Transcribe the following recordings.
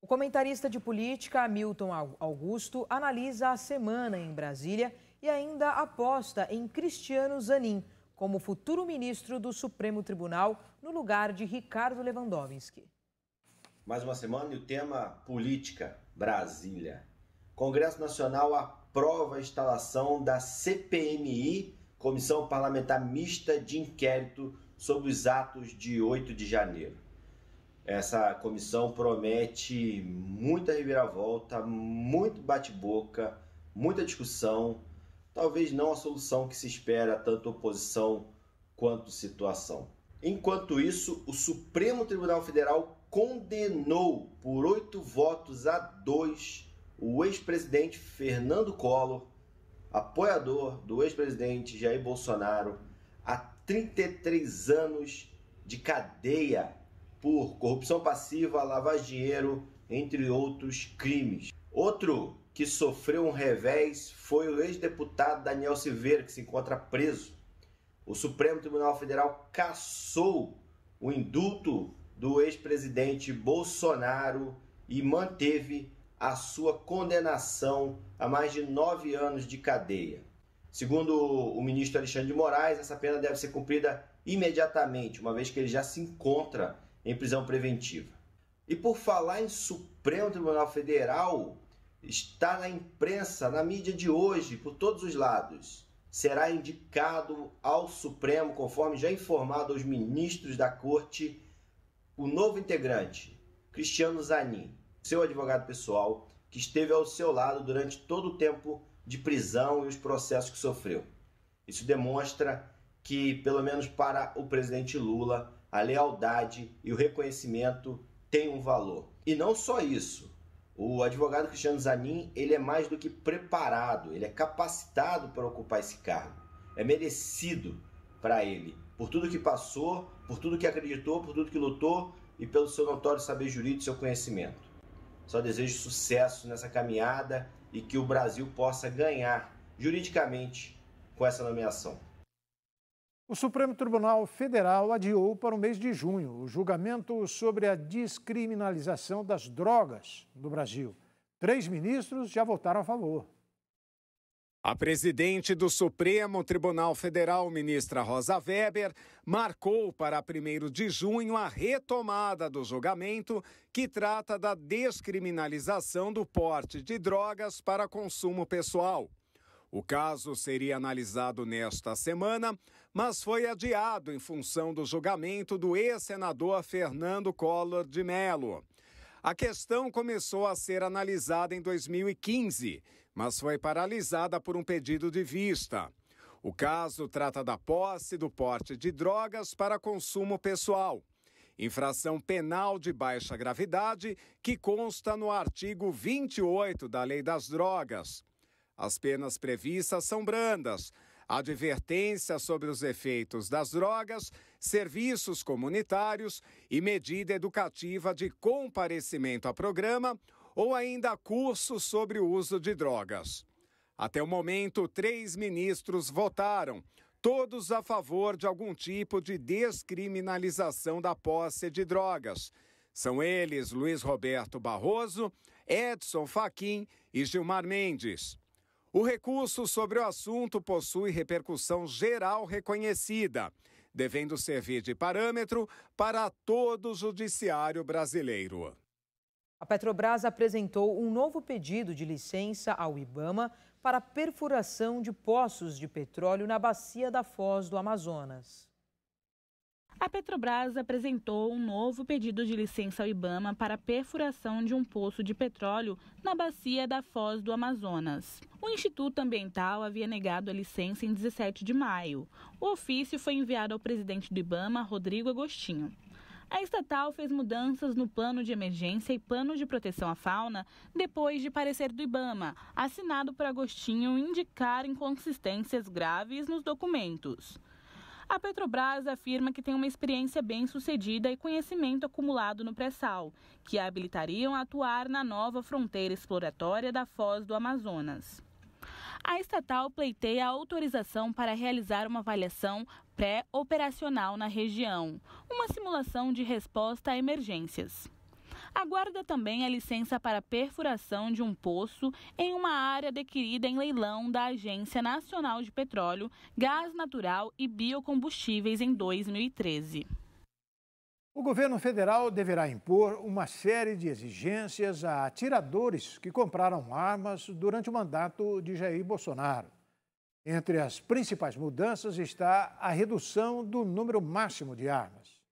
O comentarista de política Hamilton Augusto analisa a semana em Brasília e ainda aposta em Cristiano Zanin como futuro ministro do Supremo Tribunal no lugar de Ricardo Lewandowski. Mais uma semana e o tema política, Brasília. Congresso Nacional aprova a instalação da CPMI, Comissão Parlamentar Mista de Inquérito sobre os atos de 8 de janeiro. Essa comissão promete muita reviravolta, muito bate-boca, muita discussão, talvez não a solução que se espera, tanto oposição quanto situação. Enquanto isso, o Supremo Tribunal Federal condenou por 8 votos a 2 o ex-presidente Fernando Collor, apoiador do ex-presidente Jair Bolsonaro, a 33 anos de cadeia por corrupção passiva, lavar dinheiro, entre outros crimes. Outro que sofreu um revés foi o ex-deputado Daniel Silveira, que se encontra preso. O Supremo Tribunal Federal cassou o indulto do ex-presidente Bolsonaro e manteve a sua condenação a mais de 9 anos de cadeia. Segundo o ministro Alexandre de Moraes, essa pena deve ser cumprida imediatamente, uma vez que ele já se encontra em prisão preventiva. E por falar em Supremo Tribunal Federal, está na imprensa, na mídia de hoje, por todos os lados. Será indicado ao Supremo, conforme já informado aos ministros da Corte, o novo integrante, Cristiano Zanin, seu advogado pessoal, que esteve ao seu lado durante todo o tempo de prisão e os processos que sofreu. Isso demonstra que, pelo menos para o presidente Lula, a lealdade e o reconhecimento têm um valor. E não só isso. O advogado Cristiano Zanin, ele é mais do que preparado, ele é capacitado para ocupar esse cargo. É merecido para ele, por tudo que passou, por tudo que acreditou, por tudo que lutou e pelo seu notório saber jurídico e seu conhecimento. Só desejo sucesso nessa caminhada e que o Brasil possa ganhar juridicamente com essa nomeação. O Supremo Tribunal Federal adiou para o mês de junho o julgamento sobre a descriminalização das drogas no Brasil. 3 ministros já votaram a favor. A presidente do Supremo Tribunal Federal, ministra Rosa Weber, marcou para 1º de junho a retomada do julgamento que trata da descriminalização do porte de drogas para consumo pessoal. O caso seria analisado nesta semana, mas foi adiado em função do julgamento do ex-senador Fernando Collor de Mello. A questão começou a ser analisada em 2015, mas foi paralisada por um pedido de vista. O caso trata da posse do porte de drogas para consumo pessoal, infração penal de baixa gravidade que consta no artigo 28 da Lei das Drogas. As penas previstas são brandas: advertência sobre os efeitos das drogas, serviços comunitários e medida educativa de comparecimento a programa ou ainda curso sobre o uso de drogas. Até o momento, 3 ministros votaram, todos a favor de algum tipo de descriminalização da posse de drogas. São eles Luiz Roberto Barroso, Edson Fachin e Gilmar Mendes. O recurso sobre o assunto possui repercussão geral reconhecida, devendo servir de parâmetro para todo o judiciário brasileiro. A Petrobras apresentou um novo pedido de licença ao IBAMA para perfuração de poços de petróleo na bacia da Foz do Amazonas. A Petrobras apresentou um novo pedido de licença ao IBAMA para a perfuração de um poço de petróleo na bacia da Foz do Amazonas. O Instituto Ambiental havia negado a licença em 17 de maio. O ofício foi enviado ao presidente do IBAMA, Rodrigo Agostinho. A estatal fez mudanças no plano de emergência e plano de proteção à fauna depois de parecer do IBAMA, assinado por Agostinho, indicar inconsistências graves nos documentos. A Petrobras afirma que tem uma experiência bem-sucedida e conhecimento acumulado no pré-sal, que a habilitariam a atuar na nova fronteira exploratória da Foz do Amazonas. A estatal pleiteia a autorização para realizar uma avaliação pré-operacional na região, uma simulação de resposta a emergências. Aguarda também a licença para perfuração de um poço em uma área adquirida em leilão da Agência Nacional de Petróleo, Gás Natural e Biocombustíveis em 2013. O governo federal deverá impor uma série de exigências a atiradores que compraram armas durante o mandato de Jair Bolsonaro. Entre as principais mudanças está a redução do número máximo de armas.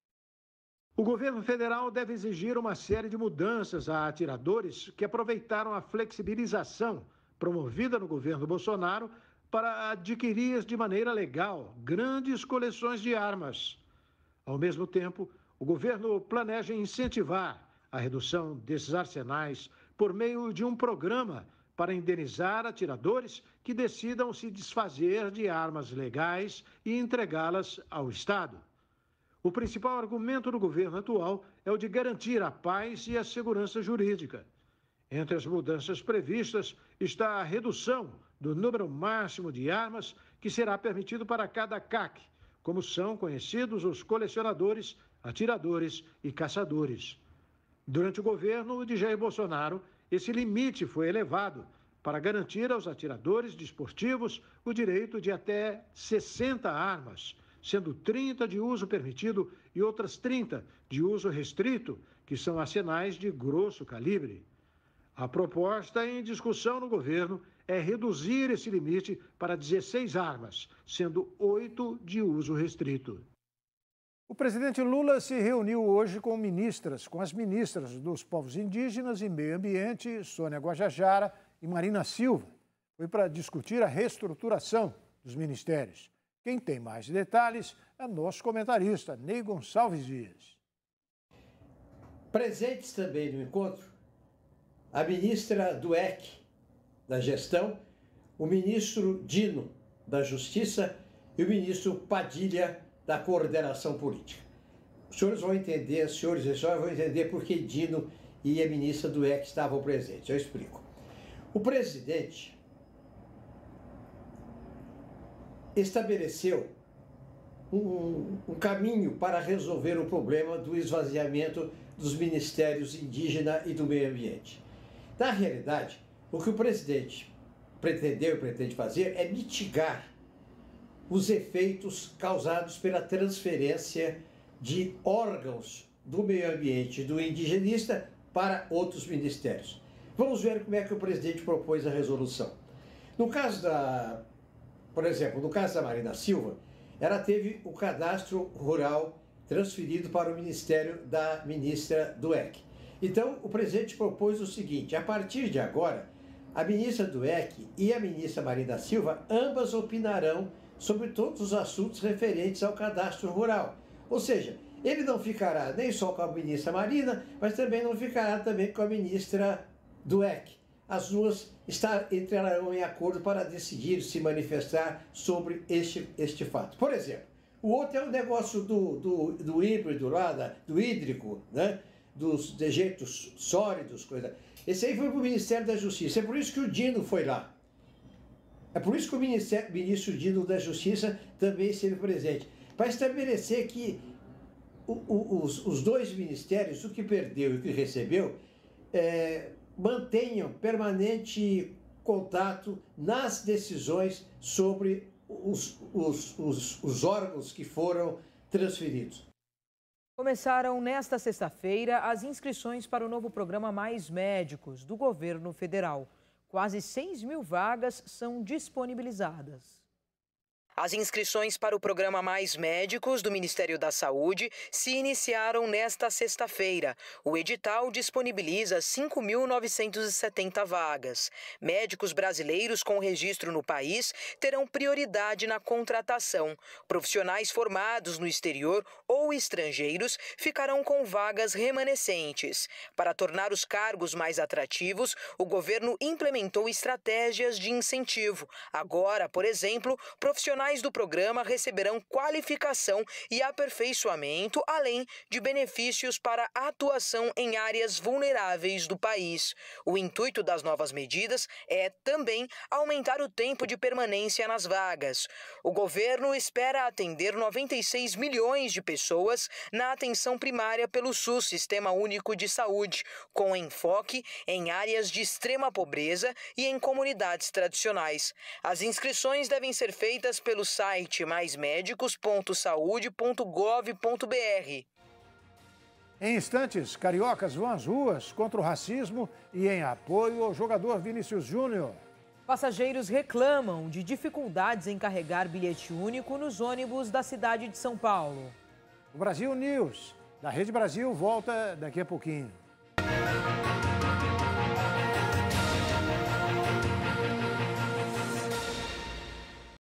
O governo federal deve exigir uma série de mudanças a atiradores que aproveitaram a flexibilização promovida no governo Bolsonaro para adquirir de maneira legal grandes coleções de armas. Ao mesmo tempo, o governo planeja incentivar a redução desses arsenais por meio de um programa para indenizar atiradores que decidam se desfazer de armas legais e entregá-las ao Estado. O principal argumento do governo atual é o de garantir a paz e a segurança jurídica. Entre as mudanças previstas está a redução do número máximo de armas que será permitido para cada CAC, como são conhecidos os colecionadores, atiradores e caçadores. Durante o governo de Jair Bolsonaro, esse limite foi elevado para garantir aos atiradores desportivos o direito de até 60 armas, sendo 30 de uso permitido e outras 30 de uso restrito, que são arsenais de grosso calibre. A proposta em discussão no governo é reduzir esse limite para 16 armas, sendo 8 de uso restrito. O presidente Lula se reuniu hoje com as ministras dos povos indígenas e meio ambiente, Sônia Guajajara e Marina Silva. Foi para discutir a reestruturação dos ministérios. Quem tem mais detalhes é nosso comentarista, Ney Gonçalves Dias. Presentes também no encontro, a ministra do EC, da Gestão, o ministro Dino, da Justiça, e o ministro Padilha, da Coordenação Política. Os senhores vão entender, as senhores e senhoras vão entender por que Dino e a ministra do EC estavam presentes. Eu explico. O presidente estabeleceu um caminho para resolver o problema do esvaziamento dos ministérios indígena e do meio ambiente. Na realidade, o que o presidente pretendeu e pretende fazer é mitigar os efeitos causados pela transferência de órgãos do meio ambiente do indigenista para outros ministérios. Vamos ver como é que o presidente propôs a resolução. No caso por exemplo, no caso da Marina Silva, ela teve o cadastro rural transferido para o ministério da ministra do EC. Então, o presidente propôs o seguinte: a partir de agora, a ministra do EC e a ministra Marina Silva, ambas opinarão sobre todos os assuntos referentes ao cadastro rural. Ou seja, ele não ficará nem só com a ministra Marina, mas também não ficará também com a ministra do EC. As duas entrarão em acordo para decidir se manifestar sobre este fato. Por exemplo, o outro é o negócio do híbrido lá, do hídrico, né? Dos dejeitos sólidos, coisa. Esse aí foi para o Ministério da Justiça. É por isso que o Dino foi lá. É por isso que o ministro Dino da Justiça também esteve presente. Para estabelecer que os dois ministérios, o que perdeu e o que recebeu, mantenham permanente contato nas decisões sobre os órgãos que foram transferidos. Começaram nesta sexta-feira as inscrições para o novo programa Mais Médicos do governo federal. Quase 6.000 vagas são disponibilizadas. As inscrições para o programa Mais Médicos do Ministério da Saúde se iniciaram nesta sexta-feira. O edital disponibiliza 5.970 vagas. Médicos brasileiros com registro no país terão prioridade na contratação. Profissionais formados no exterior ou estrangeiros ficarão com vagas remanescentes. Para tornar os cargos mais atrativos, o governo implementou estratégias de incentivo. Agora, por exemplo, profissionais profissionais do programa receberão qualificação e aperfeiçoamento, além de benefícios para a atuação em áreas vulneráveis do país. O intuito das novas medidas é também aumentar o tempo de permanência nas vagas. O governo espera atender 96 milhões de pessoas na atenção primária pelo SUS, Sistema Único de Saúde, com enfoque em áreas de extrema pobreza e em comunidades tradicionais. As inscrições devem ser feitas pelo site maismedicos.saude.gov.br. Em instantes, cariocas vão às ruas contra o racismo e em apoio ao jogador Vinícius Júnior. Passageiros reclamam de dificuldades em carregar bilhete único nos ônibus da cidade de São Paulo. O Brasil News, da Rede Brasil, volta daqui a pouquinho.